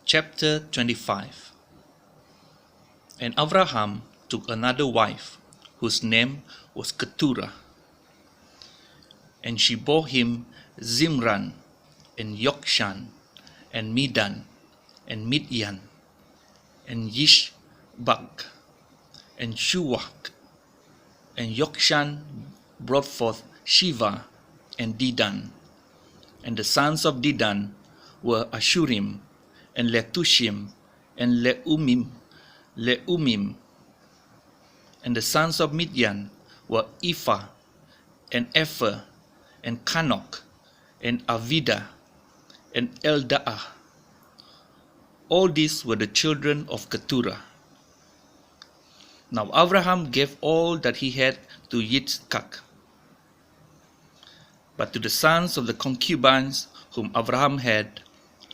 Chapter 25. And Abraham took another wife, whose name was Keturah. And she bore him Zimran, and Yokshan, and Medan, and Midian, and Yishbak, and Shuwak. And Yokshan brought forth Shiva and Dedan. And the sons of Dedan were Ashurim, and Letushim, and Leumim. And the sons of Midian were Ephah, and Epher, and Kanok, and Avida, and Eldaah. All these were the children of Keturah. Now Abraham gave all that he had to Yitzchak. But to the sons of the concubines whom Abraham had,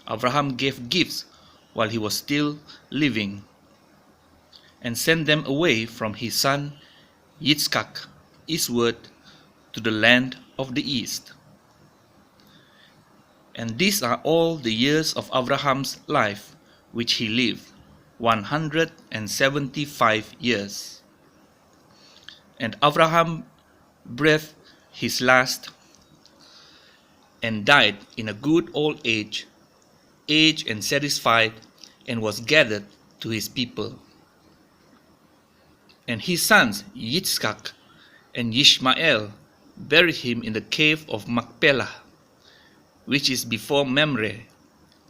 Abraham gave gifts while he was still living, and sent them away from his son Yitzchak eastward to the land of the east. And these are all the years of Abraham's life which he lived, 175 years. And Abraham breathed his last, and died in a good old age, aged and satisfied, and was gathered to his people. And his sons Yitzchak and Ishmael buried him in the cave of Machpelah, which is before Mamre,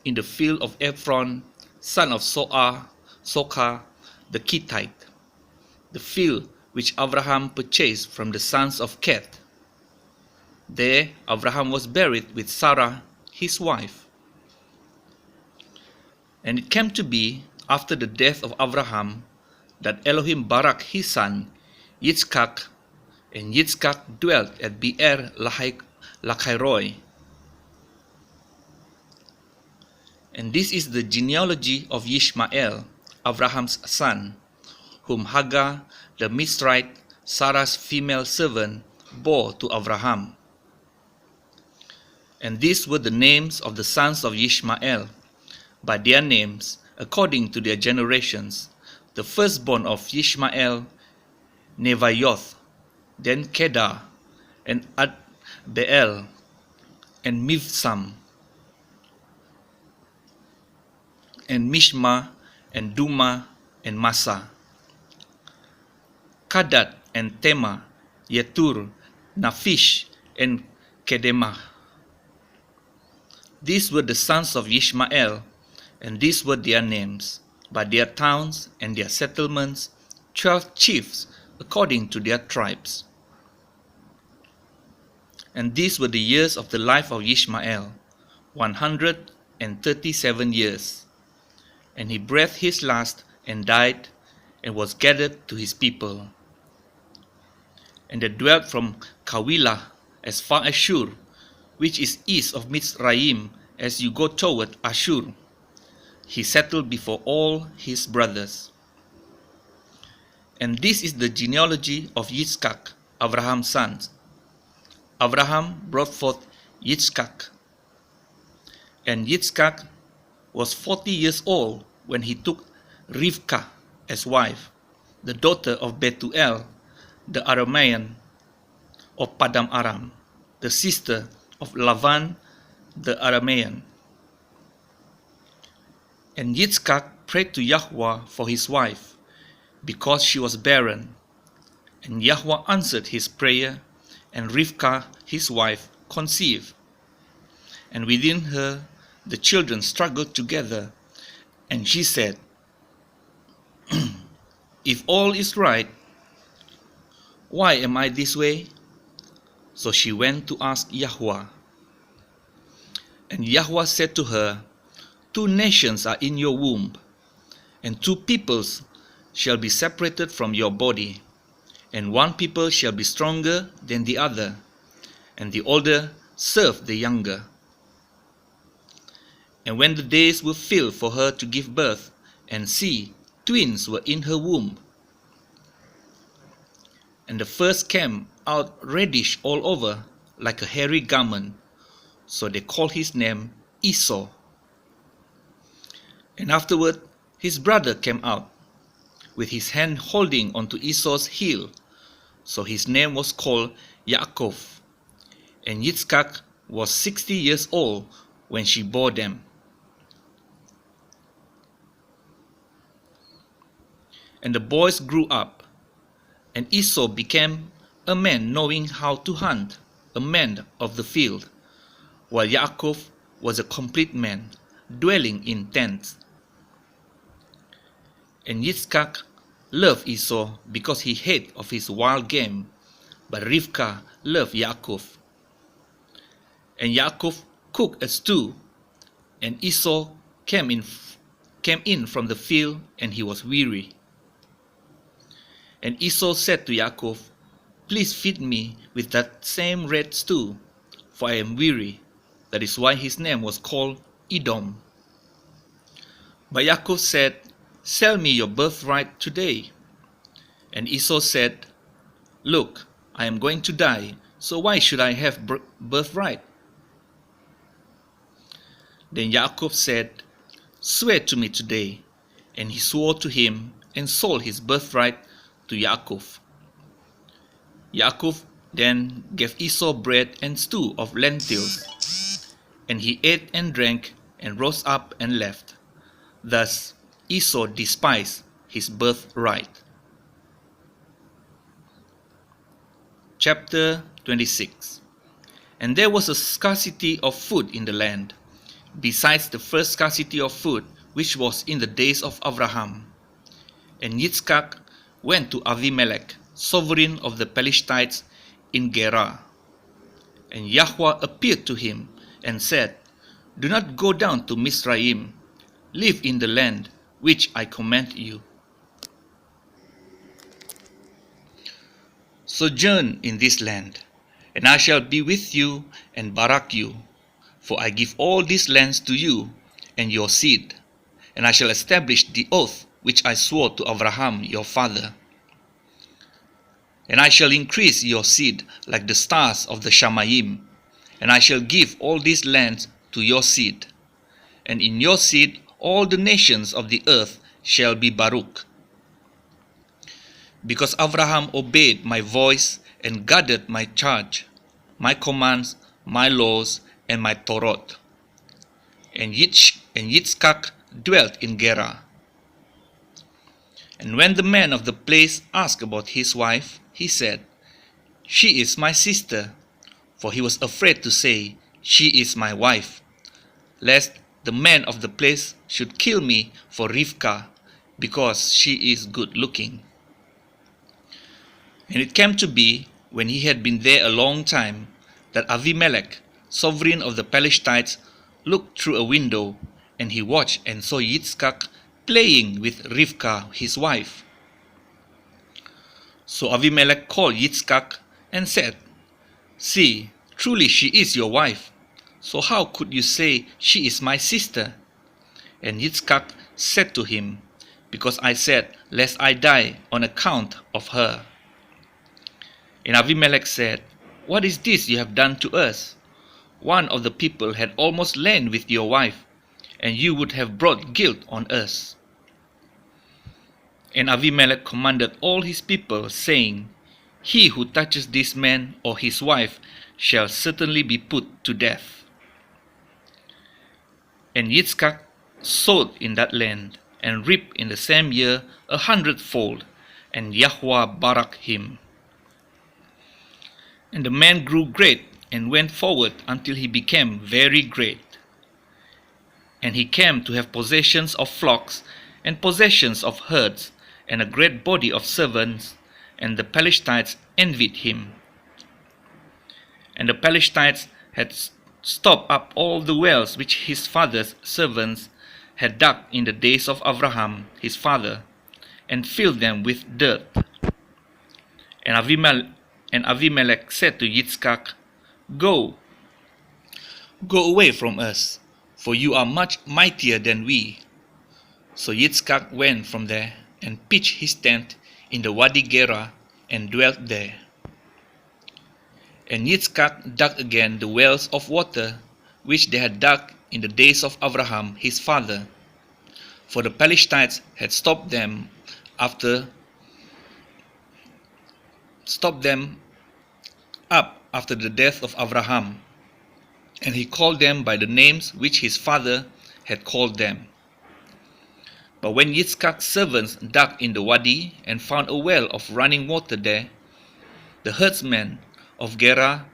in the field of Ephron, son of Sochar the Kittite, the field which Abraham purchased from the sons of Keth. There Abraham was buried with Sarah his wife. And it came to be, after the death of Abraham, that Elohim barak his son Yitzchak, and Yitzchak dwelt at Beer Lachairoi. And this is the genealogy of Ishmael, Abraham's son, whom Hagar the Mitzrite, Sarah's female servant, bore to Abraham. And these were the names of the sons of Ishmael, by their names, according to their generations. The firstborn of Ishmael, Nevaioth, then Kedar, and Adbeel, and Mivsam, and Mishma, and Duma, and Massa, Kadat, and Tema, Yetur, Naphish, and Kedemah. These were the sons of Ishmael, and these were their names, by their towns and their settlements, 12 chiefs according to their tribes. And these were the years of the life of Ishmael, 137 years. And he breathed his last and died, and was gathered to his people. And they dwelt from Kawilah as far as Shur, which is east of Mitzrayim, as you go toward Ashur. He settled before all his brothers. And this is the genealogy of Yitzchak, Abraham's son. Abraham brought forth Yitzchak. And Yitzchak was 40 years old when he took Rivkah as wife, the daughter of Bethuel, the Aramean of Padam Aram, the sister of Lavan the Aramean. And Yitzchak prayed to Yahweh for his wife, because she was barren. And Yahweh answered his prayer, and Rivkah his wife conceived. And within her the children struggled together, and she said, If all is right, why am I this way? So she went to ask Yahweh. And Yahweh said to her, 2 nations are in your womb, and 2 peoples shall be separated from your body, and one people shall be stronger than the other, and the older serve the younger. And when the days were filled for her to give birth, and see, twins were in her womb. And the first came out reddish all over, like a hairy garment, so they called his name Esau. And afterward his brother came out, with his hand holding onto Esau's heel. So his name was called Yaakov. And Yitzchak was 60 years old when she bore them. And the boys grew up, and Esau became a man knowing how to hunt, a man of the field, while Yaakov was a complete man, dwelling in tents. And Yitzchak loved Esau because he ate of his wild game, but Rivkah loved Yaakov. And Yaakov cooked a stew, and Esau came in from the field, and he was weary. And Esau said to Yaakov, "Please feed me with that same red stew, for I am weary." That is why his name was called Edom. But Yaakov said, "Sell me your birthright today." And Esau said, "Look, I am going to die, so why should I have birthright?" Then Yaakov said, "Swear to me today." And he swore to him and sold his birthright to Yaakov. Yaakov then gave Esau bread and stew of lentils, and he ate and drank and rose up and left. Thus Esau despised his birthright. Chapter 26. And there was a scarcity of food in the land, besides the first scarcity of food which was in the days of Abraham. And Yitzchak went to Avimelech, sovereign of the Palestinites, in Gerar. And Yahweh appeared to him and said, "Do not go down to Mizraim. Live in the land which I command you. Sojourn in this land, and I shall be with you and barak you. For I give all these lands to you and your seed, and I shall establish the oath which I swore to Abraham your father. And I shall increase your seed like the stars of the Shamayim, and I shall give all these lands to your seed. And in your seed all the nations of the earth shall be Baruch. Because Abraham obeyed my voice and guarded my charge, my commands, my laws, and my Torah." And Yitzchak dwelt in Gerar. And when the man of the place asked about his wife, he said, "She is my sister," for he was afraid to say, "She is my wife," lest the man of the place should kill me for Rivkah, because she is good looking. And it came to be, when he had been there a long time, that Avimelech, sovereign of the Palestinites, looked through a window, and he watched and saw Yitzchak playing with Rivkah his wife. So Avimelech called Yitzchak and said, "See, truly she is your wife. So how could you say she is my sister?" And Yitzchak said to him, "Because I said, lest I die on account of her." And Avimelech said, "What is this you have done to us? One of the people had almost lain with your wife, and you would have brought guilt on us." And Avimelech commanded all his people, saying, "He who touches this man or his wife shall certainly be put to death." And Yitzchak sowed in that land, and reaped in the same year 100-fold, and Yahweh barak him. And the man grew great, and went forward until he became very great. And he came to have possessions of flocks, and possessions of herds, and a great body of servants, and the Palestinites envied him. And the Palestinites had stopped up all the wells which his father's servants had dug in the days of Abraham his father, and filled them with dirt. And Avimelech said to Yitzchak, Go away from us, for you are much mightier than we." So Yitzchak went from there, and pitched his tent in the Wadi Gerar, and dwelt there. And Yitzchak dug again the wells of water, which they had dug in the days of Abraham his father. for the Palestinians had stopped them up after the death of Abraham, and he called them by the names which his father had called them. But when Yitzchak's servants dug in the wadi and found a well of running water there, the herdsmen of Gerar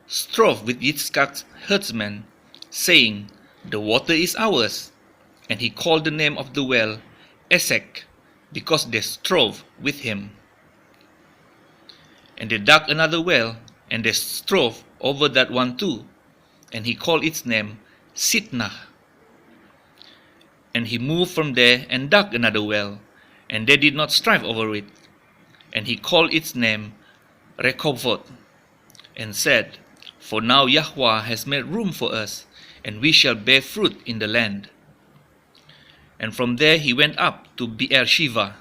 strove with Yitzchak's herdsmen, saying, "The water is ours." And he called the name of the well Esek, because they strove with him. And they dug another well, and they strove over that one too, and he called its name Sitnah. And he moved from there and dug another well, and they did not strive over it, and he called its name Rehoboth, and said, "For now Yahweh has made room for us, and we shall bear fruit in the land." And from there he went up to Beer-sheva.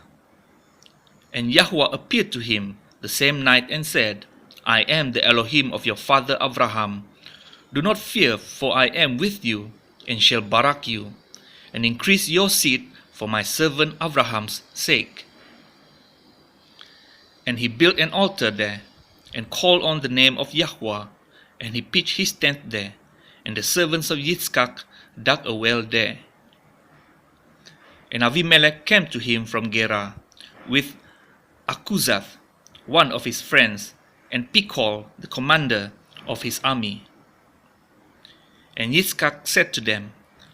And Yahweh appeared to him the same night and said, "I am the Elohim of your father Abraham. Do not fear, for I am with you, and shall barak you, and increase your seed for my servant Abraham's sake." And he built an altar there, and called on the name of Yahweh, and he pitched his tent there, and the servants of Yitzchak dug a well there. And Avimelech came to him from Gerar, with Akuzath, one of his friends, and Pichol, the commander of his army. And Yitzchak said to them,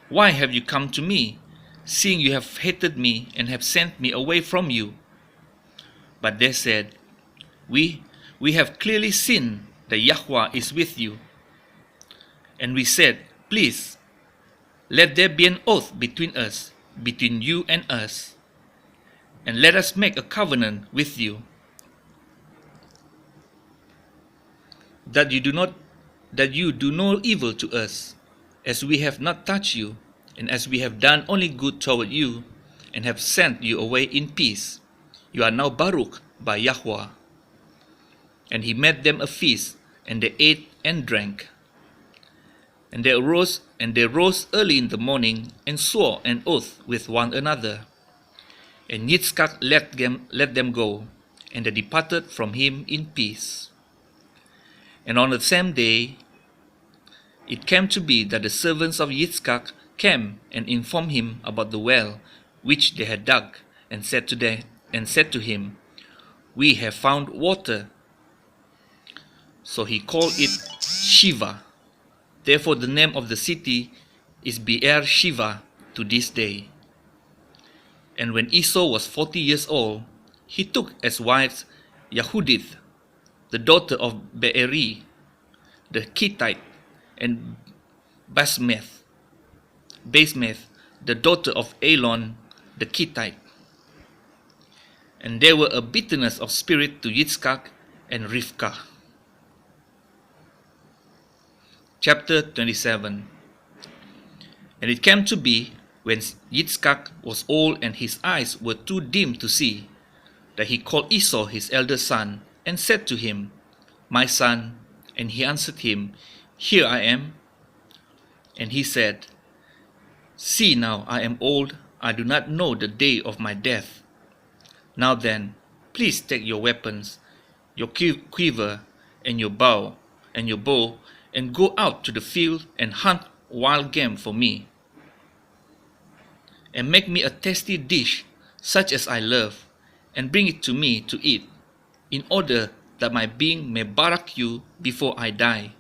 "Why have you come to me, seeing you have hated me and have sent me away from you?" But they said, We have clearly seen that Yahweh is with you." And we said, "Please, let there be an oath between us, between you and us, and let us make a covenant with you, that you do no evil to us, as we have not touched you, and as we have done only good toward you, and have sent you away in peace. You are now Baruch by Yahweh." And he made them a feast, and they ate and drank. And they rose early in the morning, and swore an oath with one another. And Yitzchak let them go, and they departed from him in peace. And on the same day it came to be that the servants of Yitzchak came and informed him about the well which they had dug, and said to him, "We have found water." So he called it Shiva. Therefore the name of the city is Beer-sheva to this day. And when Esau was 40 years old, he took as wives Yehudith, the daughter of Beeri, the Hittite, and Basmeth, the daughter of Elon, the Hittite. And there were a bitterness of spirit to Yitzchak and Rivkah. Chapter 27. And it came to be, when Yitzchak was old and his eyes were too dim to see, that he called Esau his elder son, and said to him, "My son." And he answered him, "Here I am." And he said, "See now, I am old, I do not know the day of my death. Now then, please take your weapons, your quiver, and your bow, and go out to the field and hunt wild game for me. And make me a tasty dish, such as I love, and bring it to me to eat, in order that my being may barak you before I die."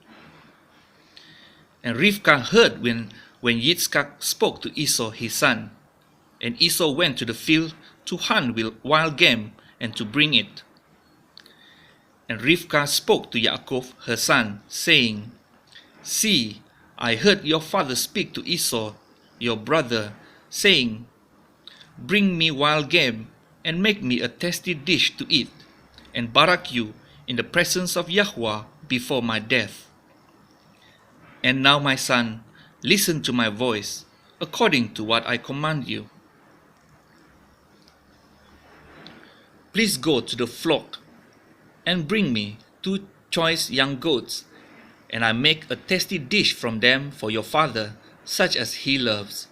And Rivkah heard when Yitzchak spoke to Esau his son. And Esau went to the field to hunt wild game and to bring it. And Rivkah spoke to Yaakov her son, saying, "See, I heard your father speak to Esau, your brother, saying, 'Bring me wild game, and make me a tasty dish to eat, and barak you in the presence of Yahweh before my death.' And now, my son, listen to my voice, according to what I command you. Please go to the flock, and bring me 2 choice young goats, and I make a tasty dish from them for your father, such as he loves.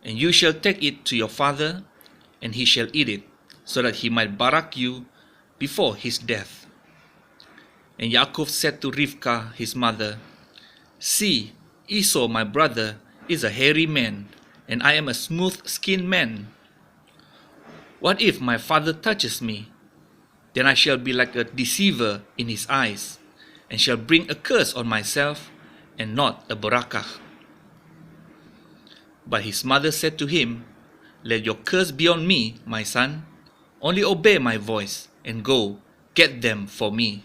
And you shall take it to your father, and he shall eat it, so that he might barak you before his death. And Yaakov said to Rivkah his mother, See, Esau my brother is a hairy man, and I am a smooth-skinned man. What if my father touches me? Then I shall be like a deceiver in his eyes, and shall bring a curse on myself, and not a barakah. But his mother said to him, Let your curse be on me, my son. Only obey my voice, and go, get them for me.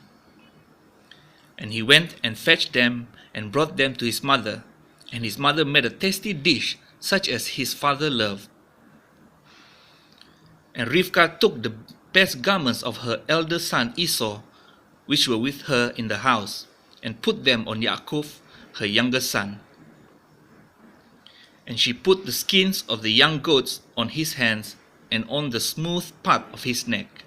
And he went and fetched them, and brought them to his mother. And his mother made a tasty dish, such as his father loved. And Rivkah took the best garments of her elder son Esau, which were with her in the house, and put them on Yaakov, her younger son. And she put the skins of the young goats on his hands and on the smooth part of his neck.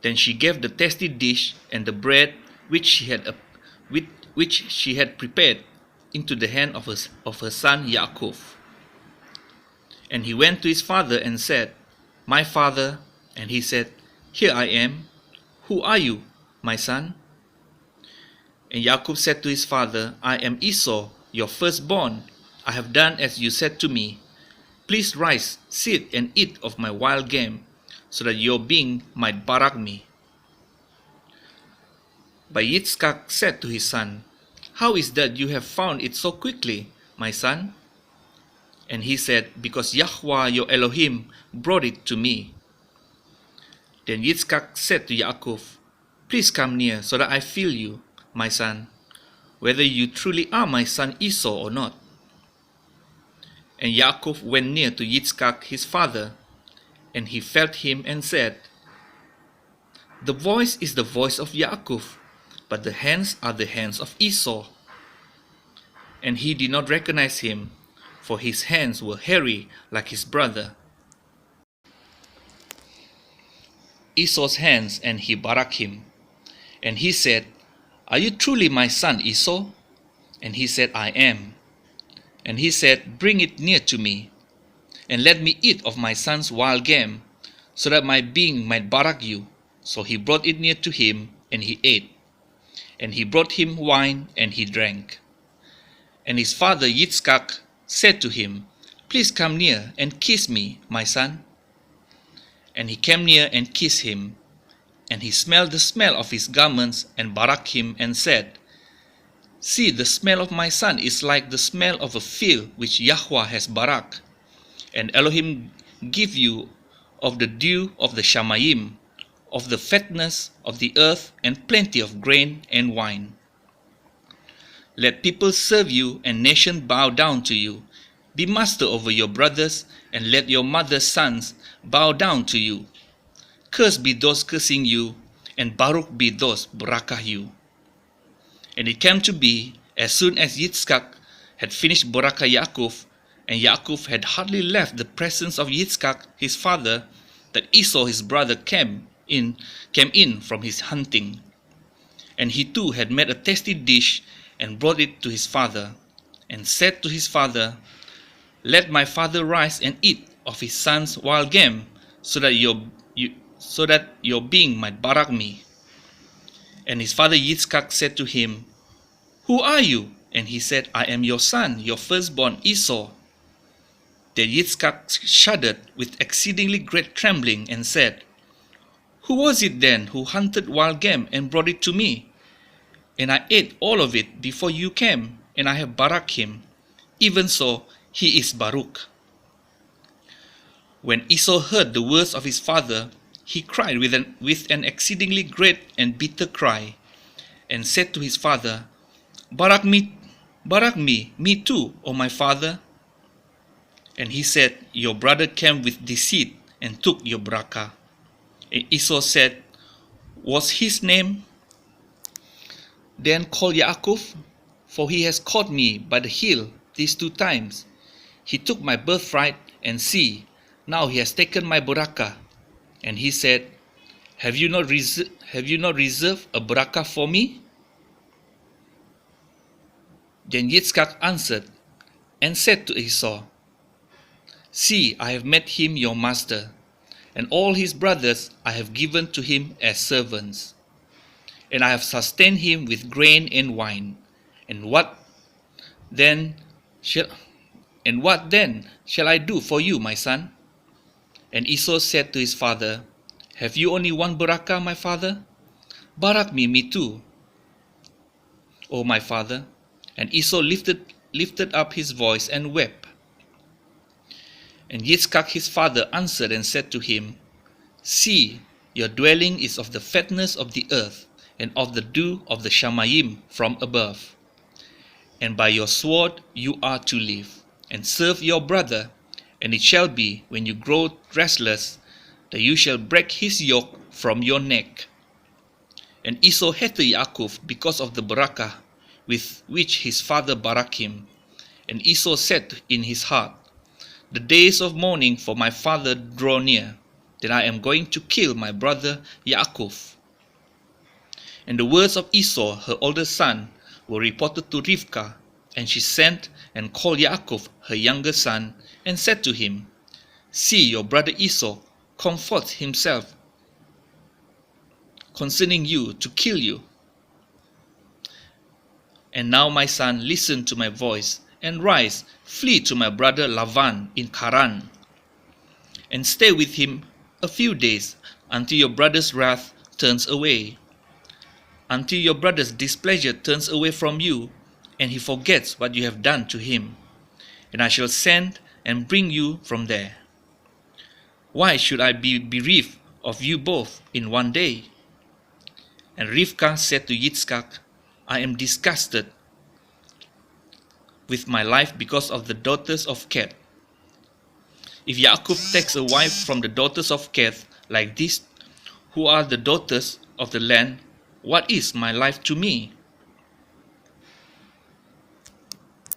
Then she gave the tasty dish and the bread which she had prepared into the hand of her son Yaakov. And he went to his father and said, My father. And he said, Here I am. Who are you, my son? And Yaakov said to his father, I am Esau, your firstborn. I have done as you said to me. Please rise, sit, and eat of my wild game, so that your being might barak me. But Yitzchak said to his son, How is that you have found it so quickly, my son? And he said, Because Yahweh your Elohim brought it to me. Then Yitzchak said to Yaakov, Please come near, so that I feel you, my son, whether you truly are my son Esau or not. And Yaakov went near to Yitzchak his father, and he felt him and said, The voice is the voice of Yaakov, but the hands are the hands of Esau. And he did not recognize him, for his hands were hairy like his brother Esau's hands, and he barak him. And he said, Are you truly my son Esau? And he said, I am. And he said, Bring it near to me, and let me eat of my son's wild game, so that my being might barak you. So he brought it near to him, and he ate. And he brought him wine, and he drank. And his father Yitzchak said to him, Please come near and kiss me, my son. And he came near and kissed him. And he smelled the smell of his garments, and barak him, and said, See, the smell of my son is like the smell of a field which Yahweh has barak. And Elohim give you of the dew of the Shamayim, of the fatness of the earth, and plenty of grain and wine. Let people serve you, and nations bow down to you. Be master over your brothers, and let your mother's sons bow down to you. Cursed be those cursing you, and Baruch be those barakah you. And it came to be, as soon as Yitzchak had finished barakah Yaakov, and Yaakov had hardly left the presence of Yitzchak his father, that Esau his brother came in from his hunting. And he too had made a tasty dish, and brought it to his father, and said to his father, Let my father rise and eat of his son's wild game, so that your being might barak me. And his father Yitzchak said to him, Who are you? And he said, I am your son, your firstborn Esau. Then Yitzchak shuddered with exceedingly great trembling, and said, Who was it then who hunted wild game and brought it to me? And I ate all of it before you came, and I have barak him. Even so, he is Baruch. When Esau heard the words of his father, he cried with an exceedingly great and bitter cry, and said to his father, Barak me, me too, O my father. And he said, Your brother came with deceit and took your barakah. And Esau said, Was his name then called Yaakov? For he has caught me by the heel these 2 times. He took my birthright, and see, now he has taken my barakah. And he said, Have you not reserved a barakah for me? Then Yitzchak answered and said to Esau, See, I have made him your master, and all his brothers I have given to him as servants. And I have sustained him with grain and wine. And what then shall I do for you, my son? And Esau said to his father, Have you only one barakah, my father? Barak me too, O my father. And Esau lifted up his voice and wept. And Yitzchak his father answered and said to him, See, your dwelling is of the fatness of the earth, and of the dew of the Shamayim from above. And by your sword you are to live, and serve your brother. And it shall be, when you grow restless, that you shall break his yoke from your neck. And Esau hated Yaakov because of the barakah with which his father baraked him. And Esau said in his heart, The days of mourning for my father draw near, then I am going to kill my brother Yaakov. And the words of Esau, her oldest son, were reported to Rivkah, and she sent and called Yaakov, her younger son, and said to him, See, your brother Esau comforts himself concerning you to kill you. And now, my son, listen to my voice, and rise, flee to my brother Lavan in Haran, and stay with him a few days, until your brother's wrath turns away, until your brother's displeasure turns away from you, and he forgets what you have done to him. And I shall send and bring you from there. Why should I be bereaved of you both in one day? And Rivkah said to Yitzchak, I am disgusted with my life because of the daughters of Keth. If Yaakov takes a wife from the daughters of Keth like this, who are the daughters of the land, what is my life to me?